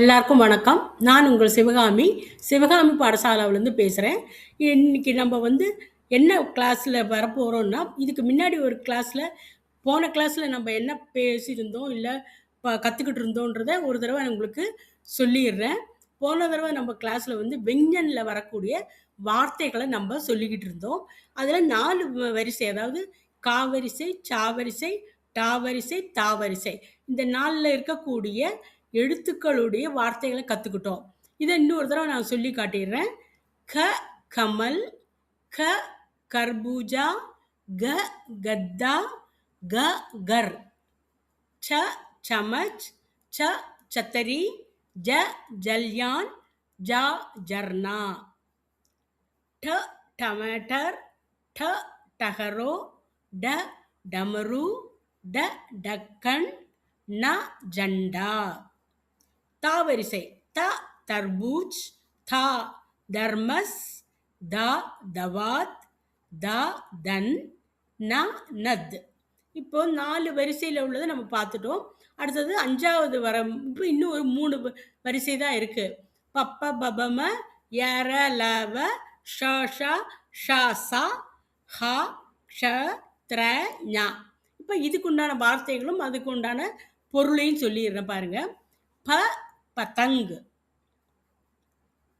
எல்லாருக்கும் வணக்கம். நான் உங்கள் சிவகாமி. சிவகாமி பாடசாலாவிலேருந்து பேசுறேன். இன்னைக்கு நம்ம என்ன கிளாஸ்ல வரப்போறோம்னா, இதுக்கு முன்னாடி ஒரு போன கிளாஸ்ல நம்ம என்ன பேசியிருந்தோம், இல்ல கத்துக்கிட்டு இருந்தோன்றத ஒரு தடவ நான் உங்களுக்கு சொல்லிர்றேன். போன தடவ நம்ம கிளாஸ்ல விஞ்ஞன்ல வரக்கூடிய வார்த்தைகள நம்ம சொல்லிக்கிட்டு இருந்தோம். அதுல 4 வரிசை, அதாவது கா வரிசை, சா வரிசை, டா வரிசை, தா வரிசை. இந்த 4ல இருக்கக்கூடிய எழுத்துக்களுடைய வார்த்தைகள கத்துக்கிட்டோம். இத இன்னொரு தடவ நான் சொல்லி காட்டிர்றேன். க கமல், க கர்பூஜா, க கத்தா, க கர், ச சமச், ச சத்தரி, ஜ ஜல்யான், ஜா ஜர்னா, ட டமாட்டர், ட டகரோ, ட டமரு, ட டக்கன், ந ஜண்டா. தா வரிசை. த தர்பூஜ், தா தர்மஸ், த தவாத், த தன், ந நத். இப்போ 4 வரிசையில் உள்ளதை நம்ம பார்த்துட்டோம். அடுத்தது 5வது இப்போ இன்னும் ஒரு 3 வரிசை தான் இருக்கு. பப்ப பபம, ஏர லவ, ஷ ஷா, ஹ ஷ த்ர ஞ. இப்போ இதுக்குண்டான வார்த்தைகளும் அதுக்கு உண்டான பொருளையும் சொல்லிடுறேன் பாருங்க. ப பதங்,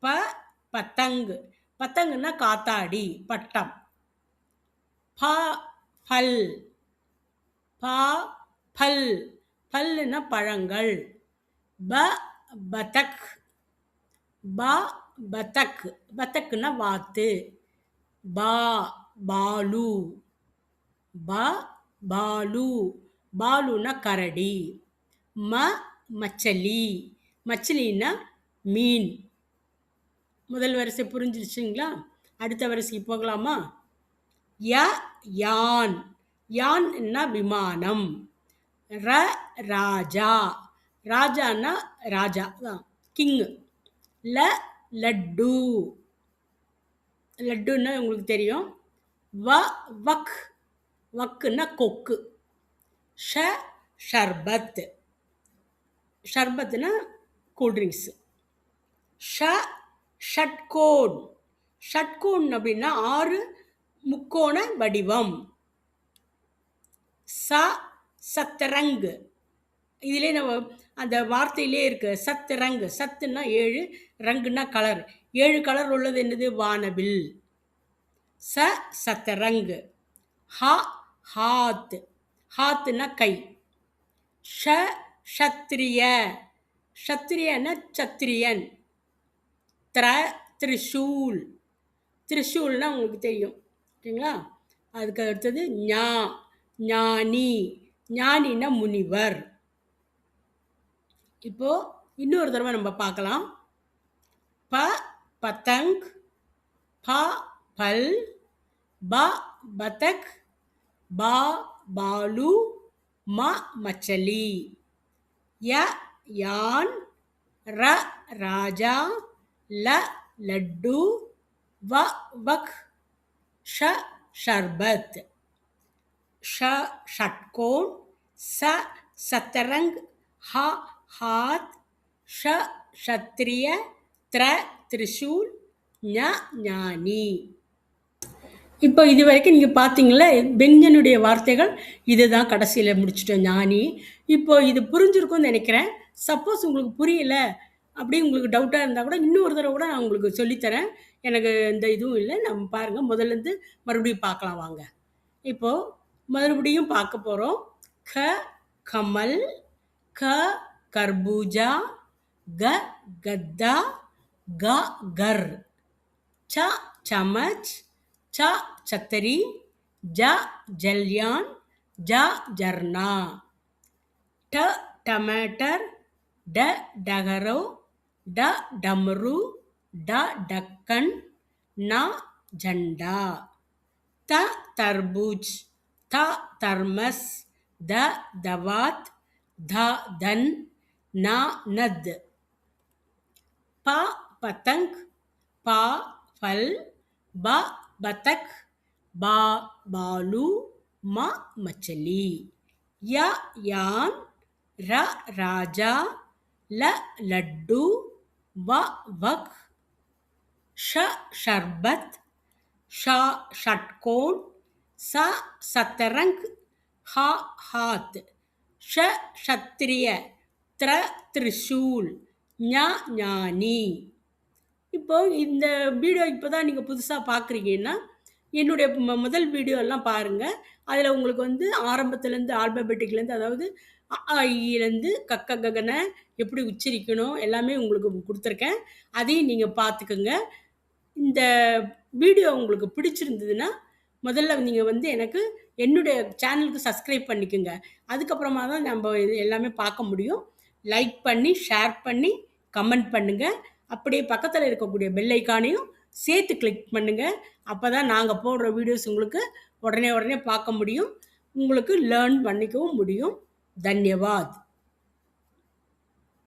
ப பதங், பத்தங்குன்னா காத்தாடி, பட்டம். ப பல், ப பல், பல்லுன்னா பழங்கள். ப பதக், ப பதக், பதக்குன்னா வாத்து. பா பாலு, ப பாலு, பாலுன்னா கரடி. ம மச்சலி, மச்சலின்னா மீன். முதல் வரிசை புரிஞ்சிருச்சுங்களா? அடுத்த வரிசைக்கு போகலாமா? ய யான், யான்னா விமானம். ர ராஜா, ராஜான்னா ராஜா தான், கிங். ல லட்டு, லட்டுன்னா உங்களுக்கு தெரியும். வ வக், வக்குன்னா கொக்கு. ஷ ஷர்பத், ஷர்பத்னா கூல்ட்ரிங்க்ஸ். ஷ ஷட்கோன், ஷட்கோன் அப்படின்னா 6 முக்கோண வடிவம். ச சத்ரங், இதிலே நம்ம அந்த வார்த்தையிலே இருக்கு சத்ரங். சத்துன்னா 7, ரங்குன்னா கலர். 7 கலர் உள்ளது என்னது? வானவில். ச சத்ரங். ஹ ஹாத், ஹாத்னா கை. ஷ ஷத்ரிய, ஷத்ரியன்னா சத்திரியன். த்ர திரிசூல், திரிசூல்னா உங்களுக்கு தெரியும் சரிங்களா? அதுக்கு அடுத்தது ஞா, ஞானி, ஞானின்னா முனிவர். இப்போ இன்னொரு தடவை நம்ம பார்க்கலாம். ப பதங், ப பல், ப பதக், பா பாலு, ம மச்சலி. ய யான், ர ராஜா, ல லட்டு, வ வக், ஷ ஷர்பத், ஷ ஷட்கோன், ச சத்தரங், ஹ ஹாத், ஷ ஷத்ரிய, த்ர திரிசூல், ஞ ஞானி. இப்போ இது வரைக்கும் நீங்கள் பார்த்தீங்களா, பெஞ்சனுடைய வார்த்தைகள் இதுதான். கடைசியில் முடிச்சிட்டோம் ஞானி. இப்போ இது புரிஞ்சிருக்கும்னு நினைக்கிறேன். சப்போஸ் உங்களுக்கு புரியல அப்படி உங்களுக்கு டவுட்டாக இருந்தால் கூட இன்னொரு தடவை கூட நான் உங்களுக்கு சொல்லித்தரேன். எனக்கு இந்த இதுவும் இல்லை. நம்ம பாருங்கள், முதல்லேருந்து மறுபடியும் பார்க்கலாம் வாங்க. இப்போது மறுபடியும் பார்க்க போகிறோம். க கமல், க கர்பூஜா, க கத்தா, க கர், ச சமச், ச சத்தரி, ஜ ஜல்யான், ஜ ஜர்னா, ட டமாட்டர், ட டகரோ, ட டமரு, ட டக்கன், ந ஜண்டா, த தர்பூஜ், த தர்மஸ், த தவாத், த தன், ந நத். ப பதங், ப பல், ப பதக், பா பாலு, ம மச்சலி. ய யான், ர ராஜா, ल लड्डू, व वक, श शरबत, श षटकोण, स सतरंग, ह हाथ, श क्षत्रिय, त्र त्रिशूल, ஞ ஞானி. இப்போ இந்த வீடியோ இப்போ தான் நீங்கள் புதுசாக பார்க்குறீங்கன்னா என்னுடைய முதல் வீடியோ எல்லாம் பாருங்கள். அதில் உங்களுக்கு வந்து ஆரம்பத்துலேருந்து ஆல்பபெட்டிக்லேருந்து, அதாவது அ ஆ இலேருந்து கக்க ககன எப்படி உச்சரிக்கணும் எல்லாமே உங்களுக்கு கொடுத்துருக்கேன். அதையும் நீங்கள் பார்த்துக்குங்க. இந்த வீடியோ உங்களுக்கு பிடிச்சிருந்ததுன்னா முதல்ல நீங்கள் வந்து எனக்கு என்னுடைய சேனலுக்கு சப்ஸ்கிரைப் பண்ணிக்கோங்க. அதுக்கப்புறமா தான் நம்ம இது எல்லாமே பார்க்க முடியும். லைக் பண்ணி, ஷேர் பண்ணி, கமெண்ட் பண்ணுங்கள். அப்படியே பக்கத்தில் இருக்கக்கூடிய பெல் ஐக்கானையும் சேர்த்து கிளிக் பண்ணுங்கள். அப்போ தான் நாங்கள் போடுற வீடியோஸ் உங்களுக்கு உடனே உடனே பார்க்க முடியும். உங்களுக்கு லேர்ன் பண்ணிக்கவும் முடியும். தன்யவாத்.